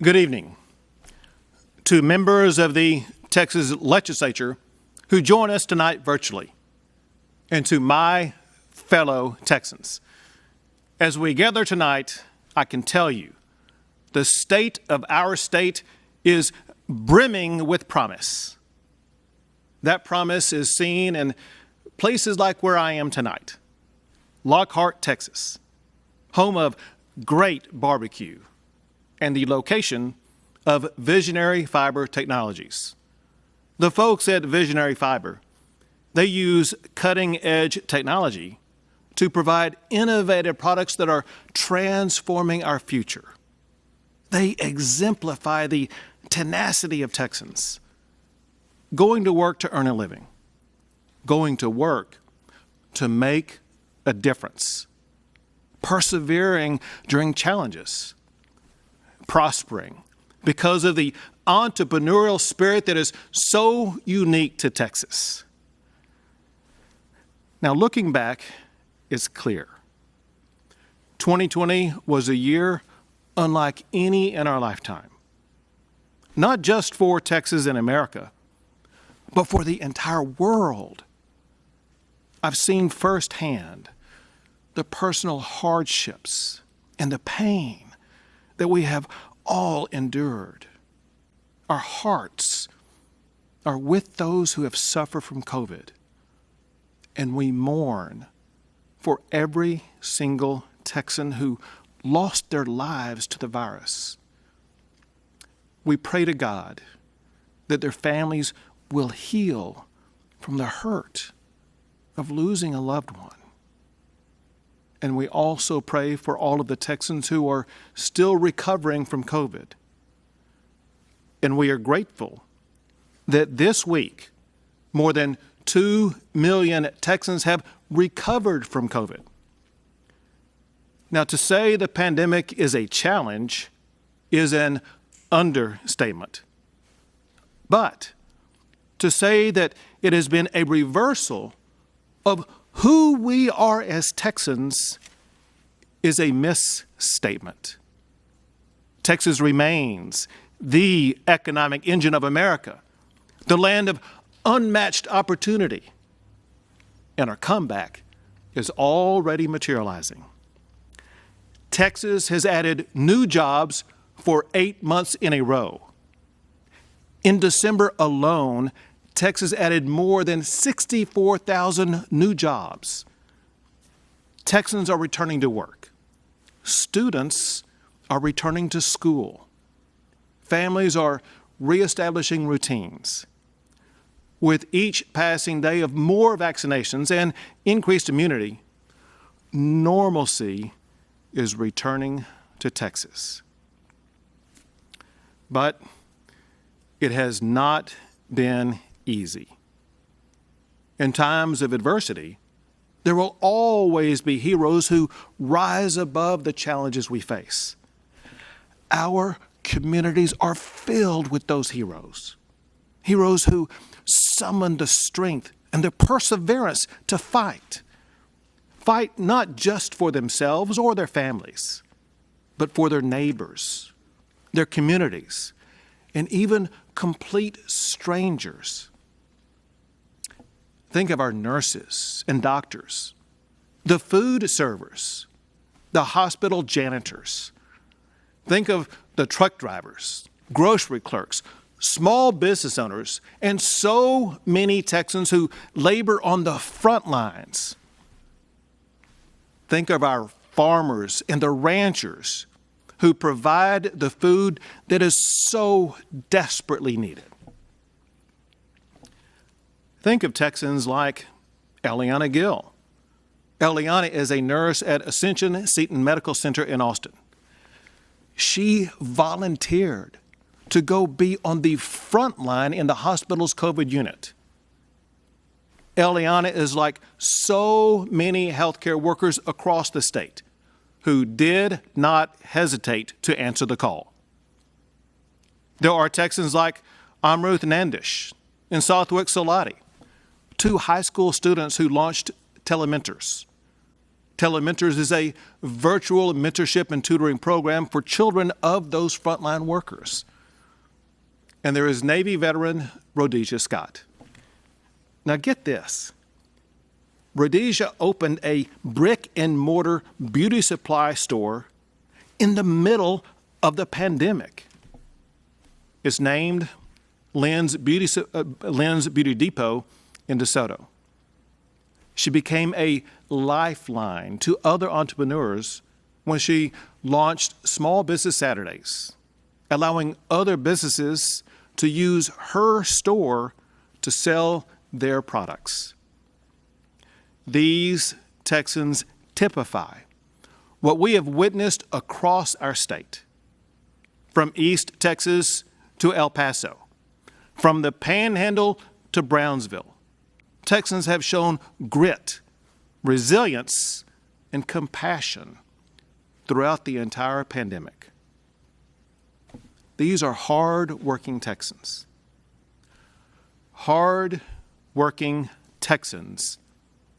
Good evening to members of the Texas legislature who join us tonight virtually, and to my fellow Texans. As we gather tonight, I can tell you the state of our state is brimming with promise. That promise is seen in places like where I am tonight, Lockhart, Texas, home of great barbecue and the location of Visionary Fiber Technologies. The folks at Visionary Fiber, they use cutting-edge technology to provide innovative products that are transforming our future. They exemplify the tenacity of Texans, going to work to earn a living, going to work to make a difference, persevering during challenges, prospering because of the entrepreneurial spirit that is so unique to Texas. Now, looking back, it's clear. 2020 was a year unlike any in our lifetime, not just for Texas and America, but for the entire world. I've seen firsthand the personal hardships and the pain that we have all endured. Our hearts are with those who have suffered from COVID, and we mourn for every single Texan who lost their lives to the virus. We pray to God that their families will heal from the hurt of losing a loved one. And we also pray for all of the Texans who are still recovering from COVID. And we are grateful that this week, more than 2 million Texans have recovered from COVID. Now, to say the pandemic is a challenge is an understatement. But to say that it has been a reversal of who we are as Texans is a misstatement. Texas remains the economic engine of America, the land of unmatched opportunity, and our comeback is already materializing. Texas has added new jobs for 8 months in a row. In December alone, Texas added more than 64,000 new jobs. Texans are returning to work. Students are returning to school. Families are reestablishing routines. With each passing day of more vaccinations and increased immunity, normalcy is returning to Texas. But it has not been easy. In times of adversity, there will always be heroes who rise above the challenges we face. Our communities are filled with those heroes. Heroes who summon the strength and the perseverance to fight. Fight not just for themselves or their families, but for their neighbors, their communities, and even complete strangers. Think of our nurses and doctors, the food servers, the hospital janitors. Think of the truck drivers, grocery clerks, small business owners, and so many Texans who labor on the front lines. Think of our farmers and the ranchers who provide the food that is so desperately needed. Think of Texans like Eliana Gill. Eliana is a nurse at Ascension Seton Medical Center in Austin. She volunteered to go be on the front line in the hospital's COVID unit. Eliana is like so many healthcare workers across the state who did not hesitate to answer the call. There are Texans like Amruth Nandish and Southwick Solati, 2 high school students who launched Telementors. Telementors is a virtual mentorship and tutoring program for children of those frontline workers. And there is Navy veteran Rhodesia Scott. Now get this. Rhodesia opened a brick and mortar beauty supply store in the middle of the pandemic. It's named Lynn's Beauty Depot in DeSoto. She became a lifeline to other entrepreneurs when she launched Small Business Saturdays, allowing other businesses to use her store to sell their products. These Texans typify what we have witnessed across our state, from East Texas to El Paso, from the Panhandle to Brownsville. Texans have shown grit, resilience, and compassion throughout the entire pandemic. These are hard-working Texans. Hard-working Texans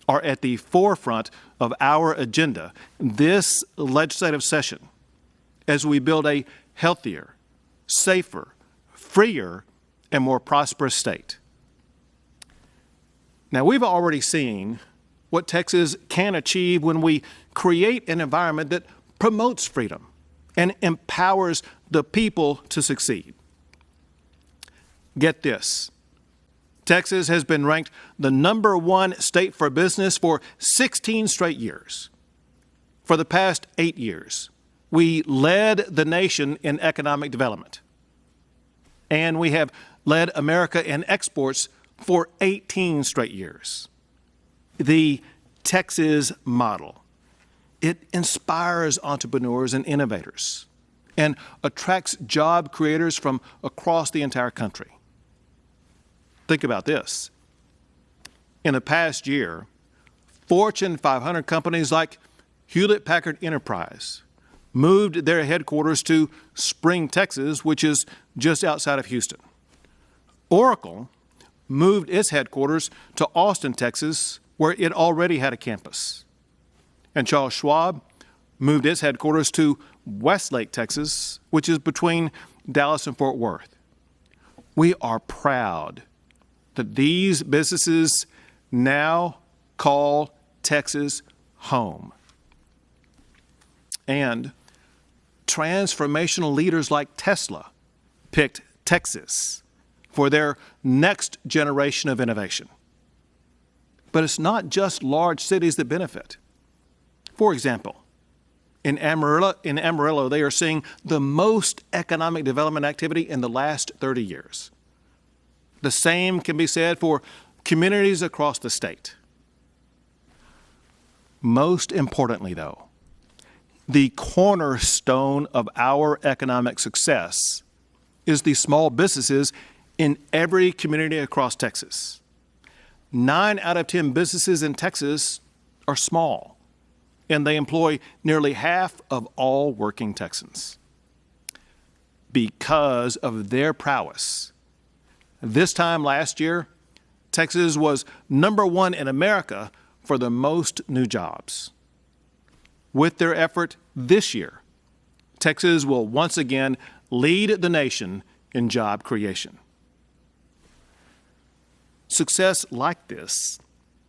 are at the forefront of our agenda this legislative session as we build a healthier, safer, freer, and more prosperous state. Now, we've already seen what Texas can achieve when we create an environment that promotes freedom and empowers the people to succeed. Get this. Texas has been ranked the #1 state for business for 16 straight years. For the past 8 years, we led the nation in economic development. And we have led America in exports for 18 straight years. The Texas model, it inspires entrepreneurs and innovators and attracts job creators from across the entire country. Think about this. In the past year, Fortune 500 companies like Hewlett-Packard Enterprise moved their headquarters to Spring, Texas, which is just outside of Houston. Oracle moved its headquarters to Austin, Texas, where it already had a campus. And Charles Schwab moved its headquarters to Westlake, Texas, which is between Dallas and Fort Worth. We are proud that these businesses now call Texas home. And transformational leaders like Tesla picked Texas for their next generation of innovation. But it's not just large cities that benefit. For example, in Amarillo, they are seeing the most economic development activity in the last 30 years. The same can be said for communities across the state. Most importantly, though, the cornerstone of our economic success is the small businesses in every community across Texas. 9 out of 10 businesses in Texas are small, and they employ nearly half of all working Texans. Because of their prowess, this time last year, Texas was #1 in America for the most new jobs. With their effort this year, Texas will once again lead the nation in job creation. Success like this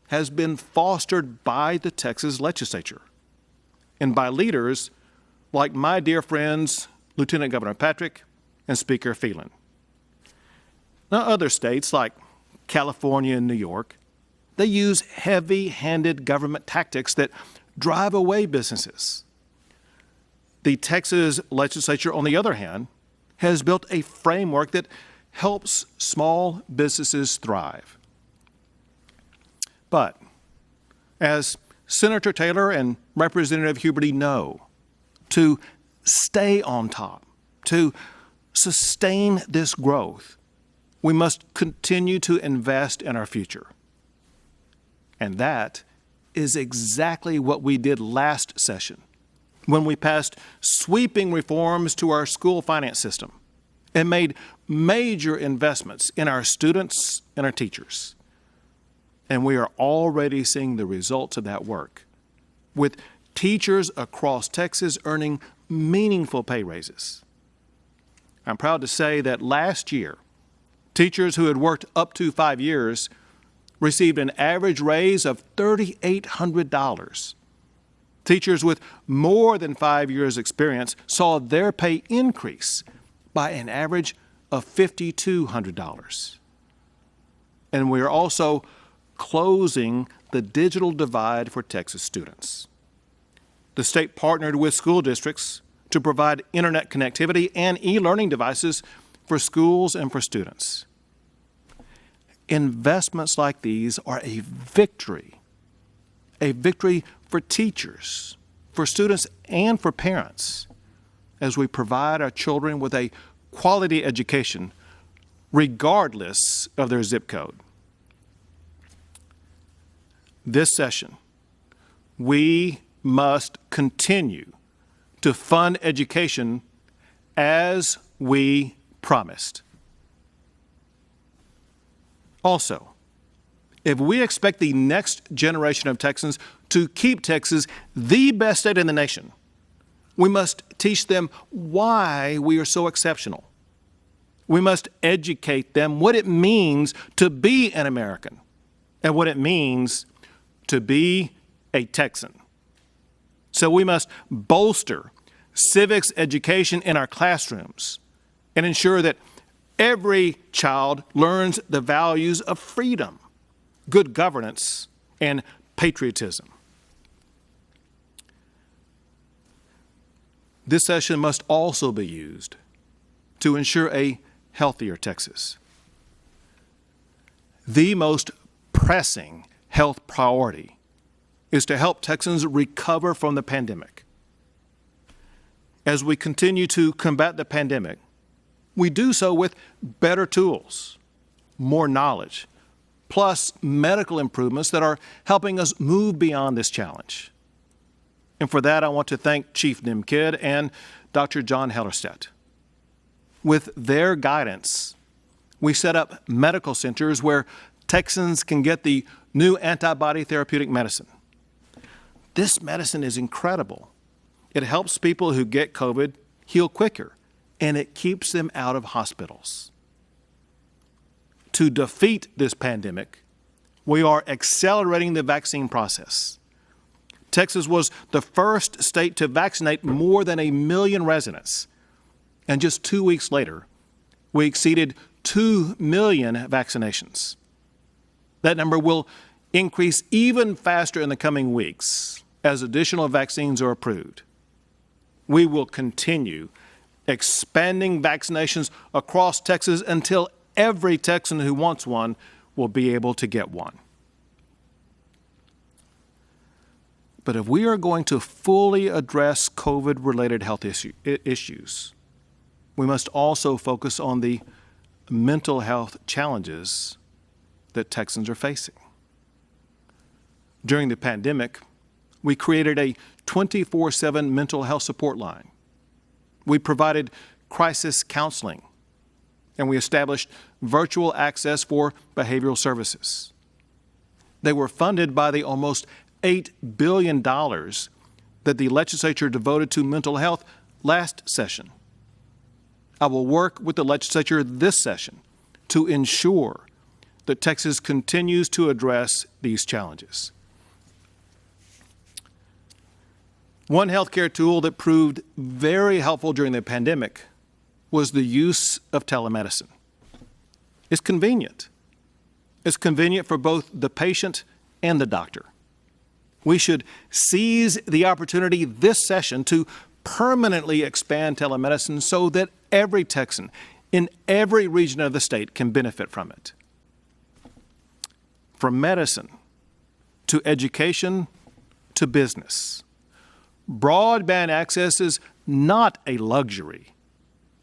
has been fostered by the Texas legislature and by leaders like my dear friends, Lieutenant Governor Patrick and Speaker Phelan. Now, other states like California and New York, they use heavy-handed government tactics that drive away businesses. The Texas legislature, on the other hand, has built a framework that helps small businesses thrive. But as Senator Taylor and Representative Huberty know, to stay on top, to sustain this growth, we must continue to invest in our future. And that is exactly what we did last session when we passed sweeping reforms to our school finance system and made major investments in our students and our teachers. And we are already seeing the results of that work. with teachers across Texas earning meaningful pay raises. I'm proud to say that last year, teachers who had worked up to 5 years received an average raise of $3,800. Teachers with more than 5 years' experience saw their pay increase by an average of $5,200. And we are also closing the digital divide for Texas students. The state partnered with school districts to provide internet connectivity and e-learning devices for schools and for students. Investments like these are a victory for teachers, for students, and for parents as we provide our children with a quality education regardless of their zip code. This session, we must continue to fund education as we promised. Also, if we expect the next generation of Texans to keep Texas the best state in the nation, we must teach them why we are so exceptional. We must educate them what it means to be an American and what it means to be a Texan. So we must bolster civics education in our classrooms and ensure that every child learns the values of freedom, good governance, and patriotism. This session must also be used to ensure a healthier Texas. The most pressing health priority is to help Texans recover from the pandemic. As we continue to combat the pandemic, we do so with better tools, more knowledge, plus medical improvements that are helping us move beyond this challenge. And for that, I want to thank Chief Nimkid and Dr. John Hellerstedt. With their guidance, we set up medical centers where Texans can get the new antibody therapeutic medicine. This medicine is incredible. It helps people who get COVID heal quicker, and it keeps them out of hospitals. To defeat this pandemic, we are accelerating the vaccine process. Texas was the first state to vaccinate more than 1 million residents. And just 2 weeks later, we exceeded 2 million vaccinations. That number will increase even faster in the coming weeks as additional vaccines are approved. We will continue expanding vaccinations across Texas until every Texan who wants one will be able to get one. But if we are going to fully address COVID-related health issues, we must also focus on the mental health challenges that Texans are facing. During the pandemic, we created a 24/7 mental health support line. We provided crisis counseling, and we established virtual access for behavioral services. They were funded by the almost $8 billion that the legislature devoted to mental health last session. I will work with the legislature this session to ensure that Texas continues to address these challenges. One healthcare tool that proved very helpful during the pandemic was the use of telemedicine. It's convenient. It's convenient for both the patient and the doctor. We should seize the opportunity this session to permanently expand telemedicine so that every Texan in every region of the state can benefit from it. From medicine to education to business, broadband access is not a luxury.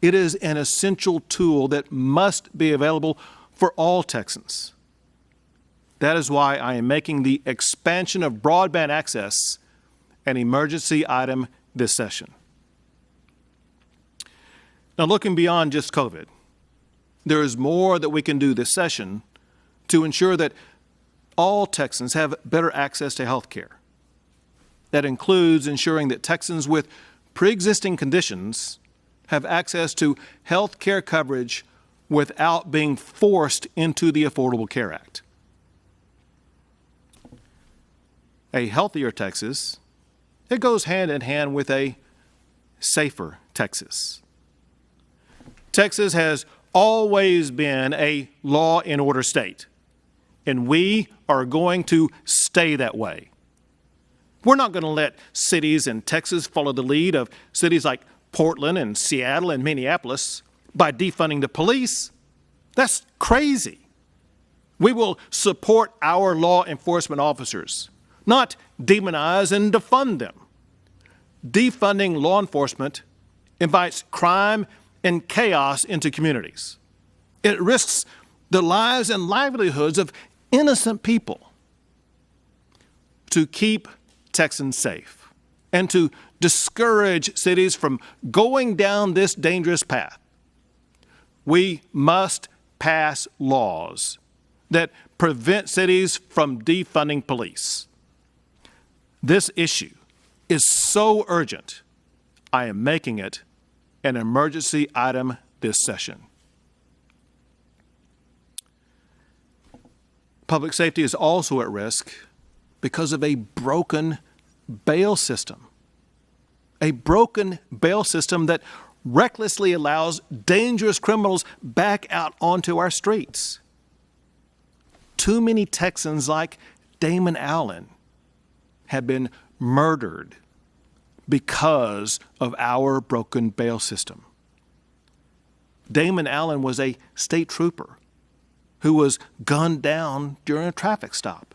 It is an essential tool that must be available for all Texans. That is why I am making the expansion of broadband access an emergency item this session. Now, looking beyond just COVID, there is more that we can do this session to ensure that all Texans have better access to health care. that includes ensuring that Texans with pre-existing conditions have access to health care coverage without being forced into the Affordable Care Act. A healthier Texas, it goes hand in hand with a safer Texas. Texas has always been a law and order state, and we are going to stay that way. We're not going to let cities in Texas follow the lead of cities like Portland and Seattle and Minneapolis by defunding the police. That's crazy. We will support our law enforcement officers, not demonize and defund them. Defunding law enforcement invites crime and chaos into communities. It risks the lives and livelihoods of innocent people. To keep Texans safe and to discourage cities from going down this dangerous path, we must pass laws that prevent cities from defunding police. This issue is so urgent, I am making it an emergency item this session. Public safety is also at risk because of a broken bail system. A broken bail system that recklessly allows dangerous criminals back out onto our streets. Too many Texans like Damon Allen have been murdered because of our broken bail system. Damon Allen was a state trooper who was gunned down during a traffic stop.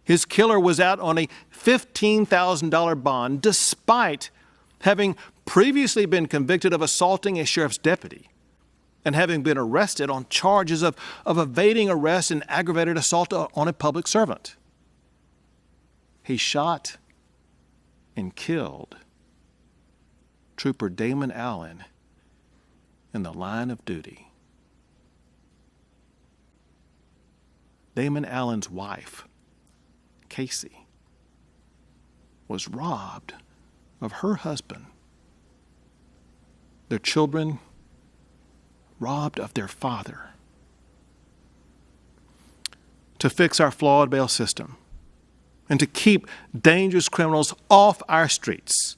His killer was out on a $15,000 bond despite having previously been convicted of assaulting a sheriff's deputy and having been arrested on charges of evading arrest and aggravated assault on a public servant. He shot and killed Trooper Damon Allen in the line of duty. Damon Allen's wife, Casey, was robbed of her husband. Their children robbed of their father. To fix our flawed bail system and to keep dangerous criminals off our streets,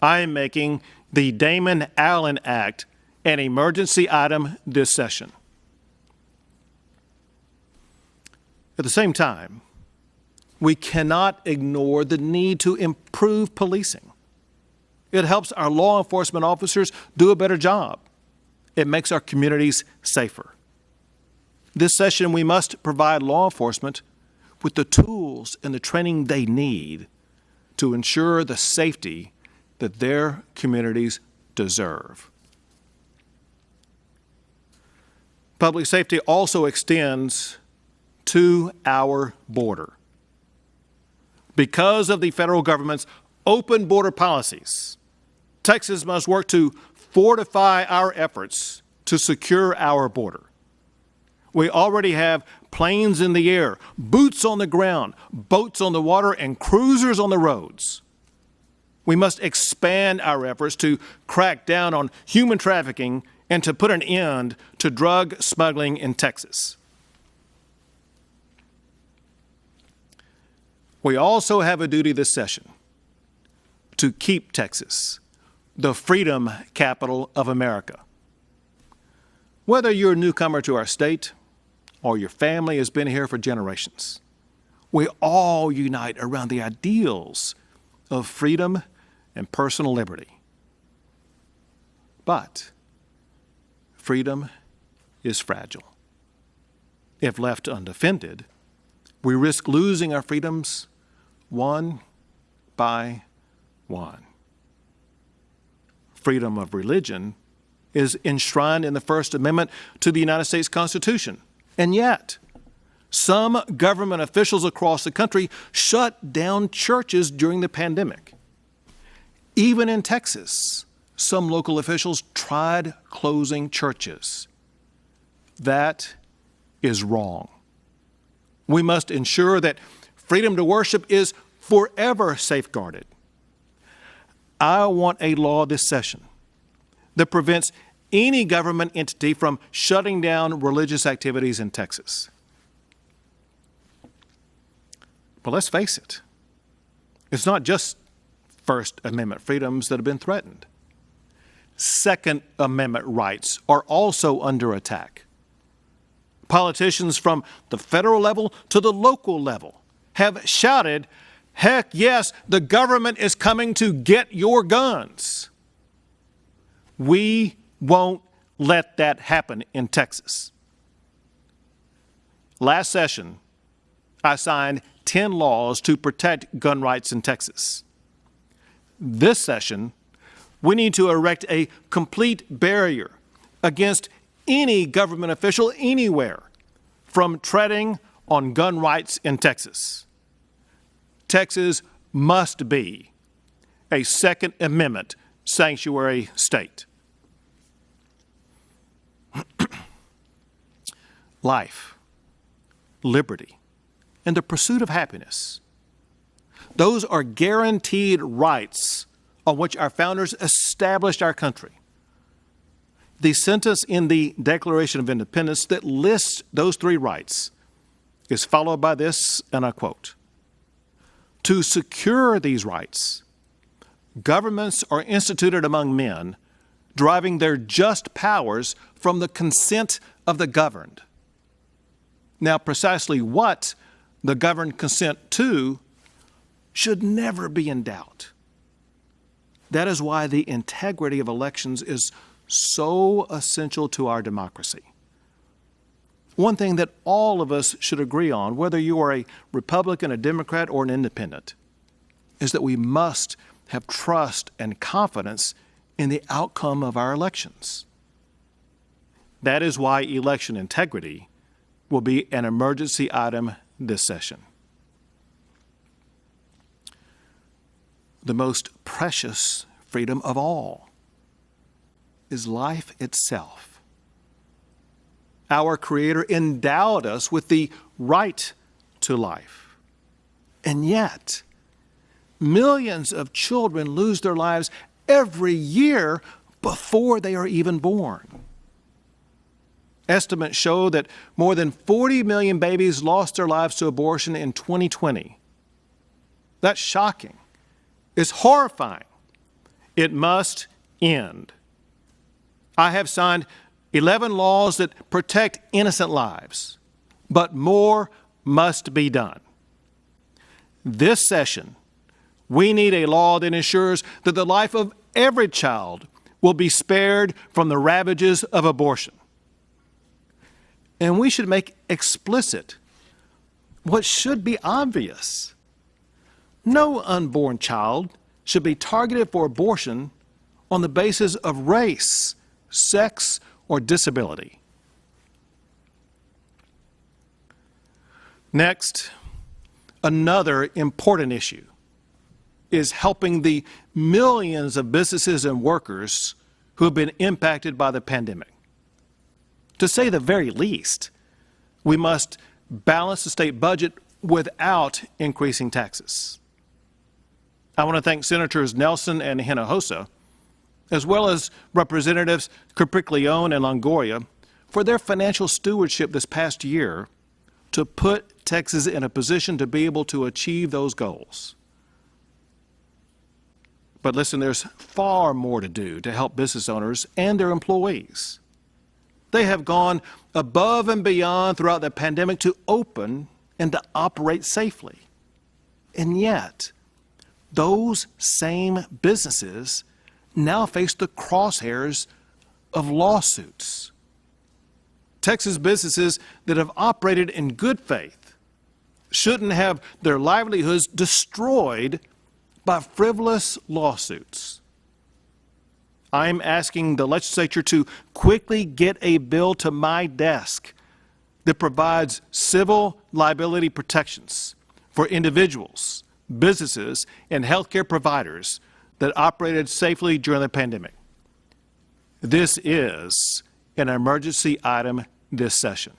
I am making the Damon Allen Act an emergency item this session. At the same time, we cannot ignore the need to improve policing. It helps our law enforcement officers do a better job. It makes our communities safer. This session, we must provide law enforcement with the tools and the training they need to ensure the safety that their communities deserve. Public safety also extends to our border. Because of the federal government's open border policies, Texas must work to fortify our efforts to secure our border. We already have planes in the air, boots on the ground, boats on the water, and cruisers on the roads. We must expand our efforts to crack down on human trafficking and to put an end to drug smuggling in Texas. We also have a duty this session to keep Texas the freedom capital of America. Whether you're a newcomer to our state or your family has been here for generations, we all unite around the ideals of freedom and personal liberty. But freedom is fragile. If left undefended, we risk losing our freedoms one by one. Freedom of religion is enshrined in the First Amendment to the United States Constitution. And yet, some government officials across the country shut down churches during the pandemic. Even in Texas, some local officials tried closing churches. That is wrong. We must ensure that freedom to worship is forever safeguarded. I want a law this session that prevents any government entity from shutting down religious activities in Texas. But let's face it, it's not just First Amendment freedoms that have been threatened. Second Amendment rights are also under attack. Politicians from the federal level to the local level have shouted, "Heck yes, the government is coming to get your guns." We won't let that happen in Texas. Last session, I signed 10 laws to protect gun rights in Texas. This session, we need to erect a complete barrier against any government official anywhere from treading on gun rights in Texas. Texas must be a Second Amendment sanctuary state. Life, liberty, and the pursuit of happiness. Those are guaranteed rights on which our founders established our country. The sentence in the Declaration of Independence that lists those three rights is followed by this, and I quote, "To secure these rights, governments are instituted among men, deriving their just powers from the consent of the governed." Now, precisely what the governed consent to should never be in doubt. That is why the integrity of elections is so essential to our democracy. One thing that all of us should agree on, whether you are a Republican, a Democrat, or an independent, is that we must have trust and confidence in the outcome of our elections. That is why election integrity will be an emergency item this session. The most precious freedom of all is life itself. Our Creator endowed us with the right to life. And yet, millions of children lose their lives every year before they are even born. Estimates show that more than 40 million babies lost their lives to abortion in 2020. That's shocking. It's horrifying. It must end. I have signed 11 laws that protect innocent lives, but more must be done. This session, we need a law that ensures that the life of every child will be spared from the ravages of abortion. And we should make explicit what should be obvious. No unborn child should be targeted for abortion on the basis of race, sex, or disability. Next, another important issue is helping the millions of businesses and workers who have been impacted by the pandemic. To say the very least, we must balance the state budget without increasing taxes. I want to thank Senators Nelson and Hinojosa, as well as Representatives Capriglione and Longoria, for their financial stewardship this past year to put Texas in a position to be able to achieve those goals. But listen, there's far more to do to help business owners and their employees. They have gone above and beyond throughout the pandemic to open and to operate safely. And yet, those same businesses now face the crosshairs of lawsuits. Texas businesses that have operated in good faith shouldn't have their livelihoods destroyed by frivolous lawsuits. I'm asking the legislature to quickly get a bill to my desk that provides civil liability protections for individuals, businesses, and healthcare providers that operated safely during the pandemic. This is an emergency item this session.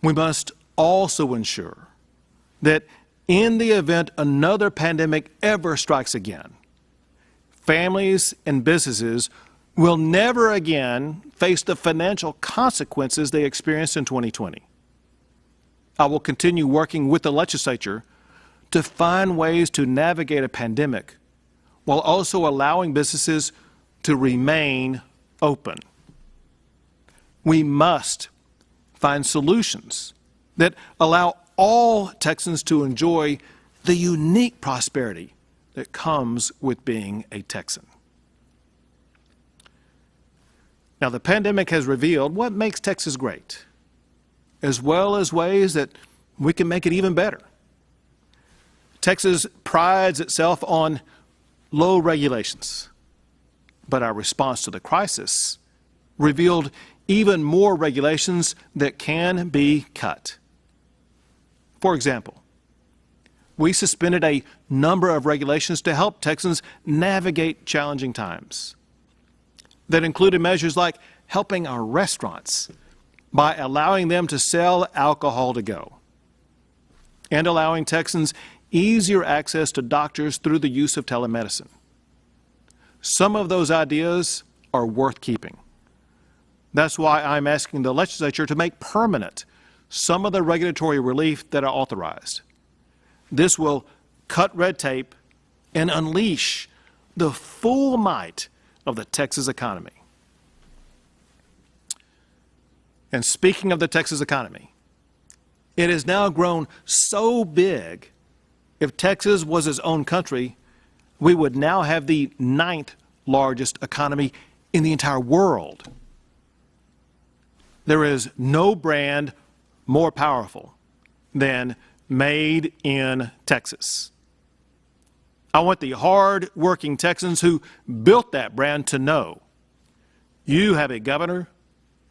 We must also ensure that in the event another pandemic ever strikes again, families and businesses will never again face the financial consequences they experienced in 2020. I will continue working with the legislature to find ways to navigate a pandemic while also allowing businesses to remain open. We must find solutions that allow all Texans to enjoy the unique prosperity that comes with being a Texan. Now, the pandemic has revealed what makes Texas great, as well as ways that we can make it even better. Texas prides itself on low regulations, but our response to the crisis revealed even more regulations that can be cut. For example, we suspended a number of regulations to help Texans navigate challenging times. That included measures like helping our restaurants by allowing them to sell alcohol to go, and allowing Texans easier access to doctors through the use of telemedicine. Some of those ideas are worth keeping. That's why I'm asking the legislature to make permanent some of the regulatory relief that are authorized. This will cut red tape and unleash the full might of the Texas economy. And speaking of the Texas economy, it has now grown so big, if Texas was its own country, we would now have the 9th largest economy in the entire world. There is no brand more powerful than Made in Texas. I want the hard-working Texans who built that brand to know you have a governor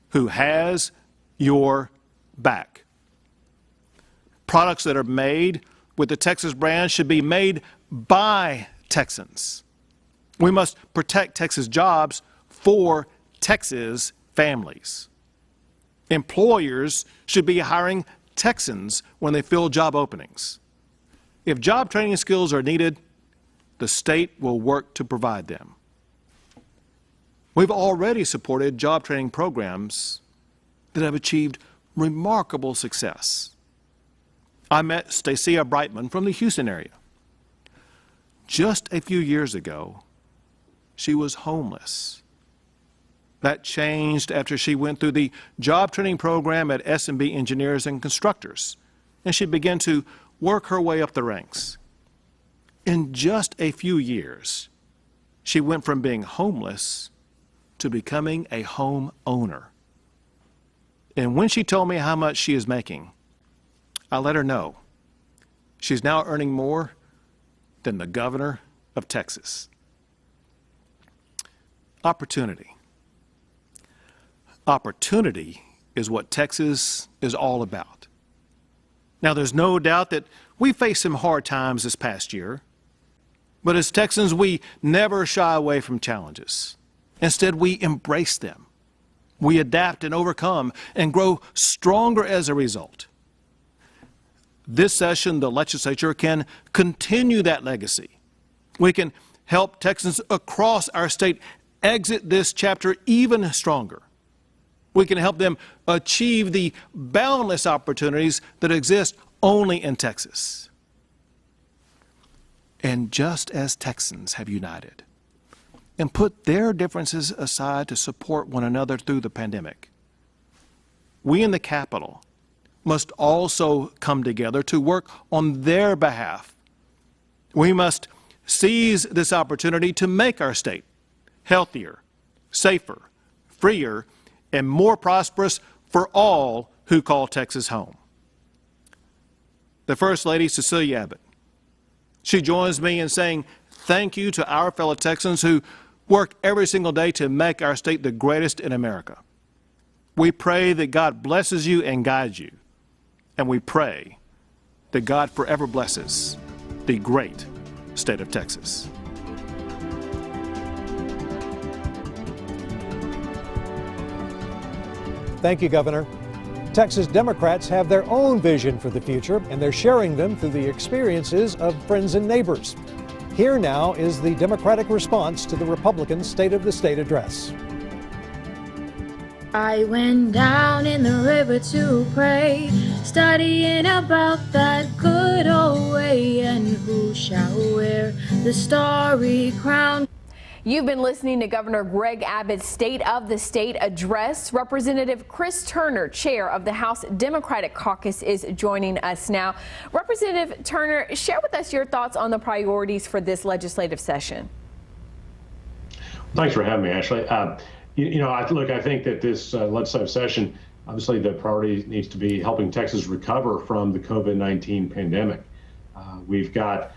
who has your back. Products that are made with the Texas brand should be made by Texans. We must protect Texas jobs for Texas families. Employers should be hiring Texans when they fill job openings. If job training skills are needed, the state will work to provide them. We've already supported job training programs that have achieved remarkable success. I met Stacia Brightman from the Houston area. Just a few years ago, she was homeless. That changed after she went through the job training program at S&B Engineers and Constructors, and she began to work her way up the ranks. In just a few years, she went from being homeless to becoming a home owner. And when she told me how much she is making, I let her know she's now earning more than the governor of Texas. Opportunity. Opportunity is what Texas is all about. Now, there's no doubt that we faced some hard times this past year, but as Texans, we never shy away from challenges. Instead, we embrace them. We adapt and overcome and grow stronger as a result. This session, the legislature can continue that legacy. We can help Texans across our state exit this chapter even stronger. We can help them achieve the boundless opportunities that exist only in Texas. And just as Texans have united and put their differences aside to support one another through the pandemic, we in the Capitol must also come together to work on their behalf. We must seize this opportunity to make our state healthier, safer, freer, and more prosperous for all who call Texas home. The First Lady, Cecilia Abbott, she joins me in saying thank you to our fellow Texans who work every single day to make our state the greatest in America. We pray that God blesses you and guides you, and we pray that God forever blesses the great state of Texas. Thank you, Governor. Texas Democrats have their own vision for the future, and they're sharing them through the experiences of friends and neighbors. Here now is the Democratic response to the Republican State of the State address. I went down in the river to pray, studying about that good old way, and who shall wear the starry crown. You've been listening to Governor Greg Abbott's State of the State address. Representative Chris Turner, chair of the House Democratic Caucus, is joining us now. Representative Turner, share with us your thoughts on the priorities for this legislative session. Thanks for having me, Ashley. I think that this legislative session, obviously the priority needs to be helping Texas recover from the COVID-19 pandemic. We've got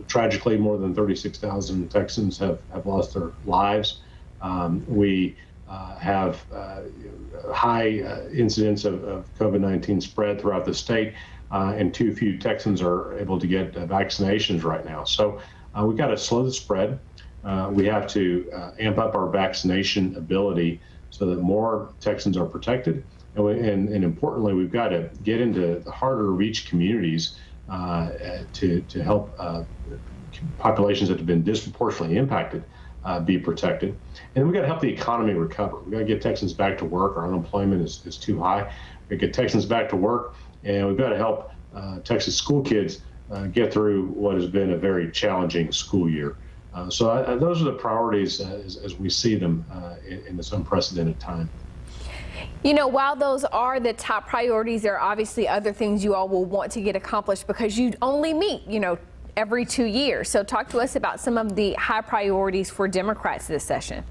tragically more than 36,000 Texans have lost their lives. We have high incidence of COVID-19 spread throughout the state, and too few Texans are able to get vaccinations right now. So we've got to slow the spread. We have to amp up our vaccination ability so that more Texans are protected. And importantly, we've got to get into the harder to reach communities to help populations that have been disproportionately impacted be protected. And we've got to help the economy recover. We've got to get Texans back to work. Our unemployment is too high. We've got to get Texans back to work, and we've got to help Texas school kids get through what has been a very challenging school year. So those are the priorities as we see them in this unprecedented time. You know, while those are the top priorities, there are obviously other things you all will want to get accomplished because you only meet, every 2 years. So talk to us about some of the high priorities for Democrats this session.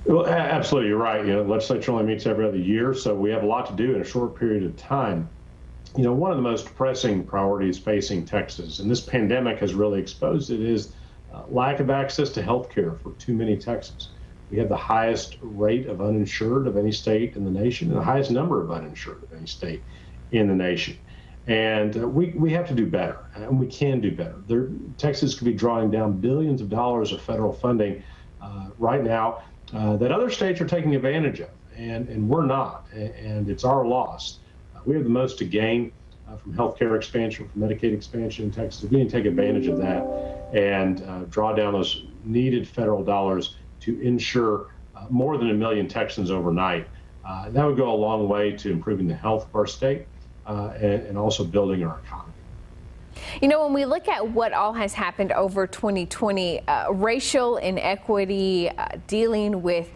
Well, absolutely, you're right. The legislature only meets every other year, so we have a lot to do in a short period of time. One of the most pressing priorities facing Texas, and this pandemic has really exposed it, is lack of access to health care for too many Texans. We have the highest rate of uninsured of any state in the nation, and the highest number of uninsured of any state in the nation. And we have to do better, and we can do better. Texas could be drawing down billions of dollars of federal funding right now that other states are taking advantage of, and we're not, and it's our loss. We have the most to gain from healthcare expansion, from Medicaid expansion in Texas. We need to take advantage of that and draw down those needed federal dollars to insure more than 1 million Texans overnight. That would go a long way to improving the health of our state and also building our economy. When we look at what all has happened over 2020, racial inequity, dealing with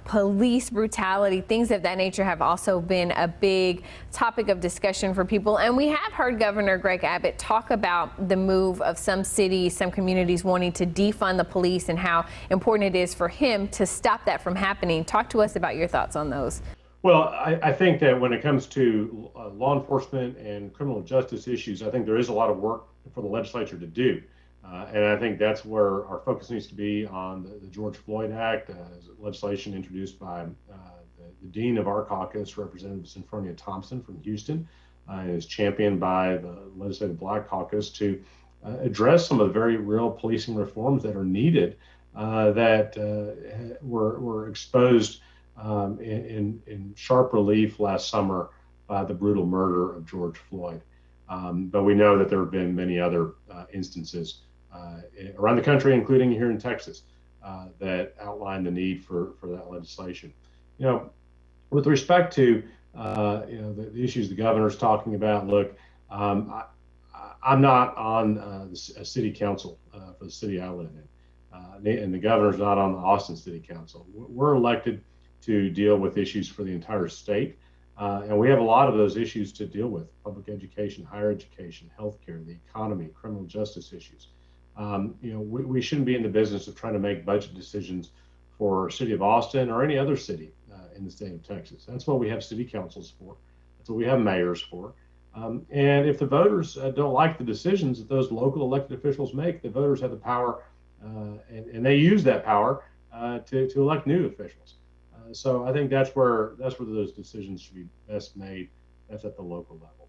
police brutality, things of that nature have also been a big topic of discussion for people. And we have heard Governor Greg Abbott talk about the move of some cities, some communities wanting to defund the police and how important it is for him to stop that from happening. Talk to us about your thoughts on those. Well, I think that when it comes to law enforcement and criminal justice issues, I think there is a lot of work for the legislature to do. And I think that's where our focus needs to be on the George Floyd Act, legislation introduced by the dean of our caucus, Representative Sinfronia Thompson from Houston, and is championed by the Legislative Black Caucus to address some of the very real policing reforms that are needed that were exposed in sharp relief last summer by the brutal murder of George Floyd. But we know that there have been many other instances around the country, including here in Texas, that outline the need for that legislation. With respect to the issues the governor's talking about, look, I'm not on a city council for the city I live in, and the governor's not on the Austin City Council. We're elected to deal with issues for the entire state. And we have a lot of those issues to deal with: public education, higher education, healthcare, the economy, criminal justice issues. We shouldn't be in the business of trying to make budget decisions for city of Austin or any other city in the state of Texas. That's what we have city councils for. That's what we have mayors for. And if the voters don't like the decisions that those local elected officials make, the voters have the power, and they use that power to elect new officials. So I think that's where those decisions should be best made. That's at the local level.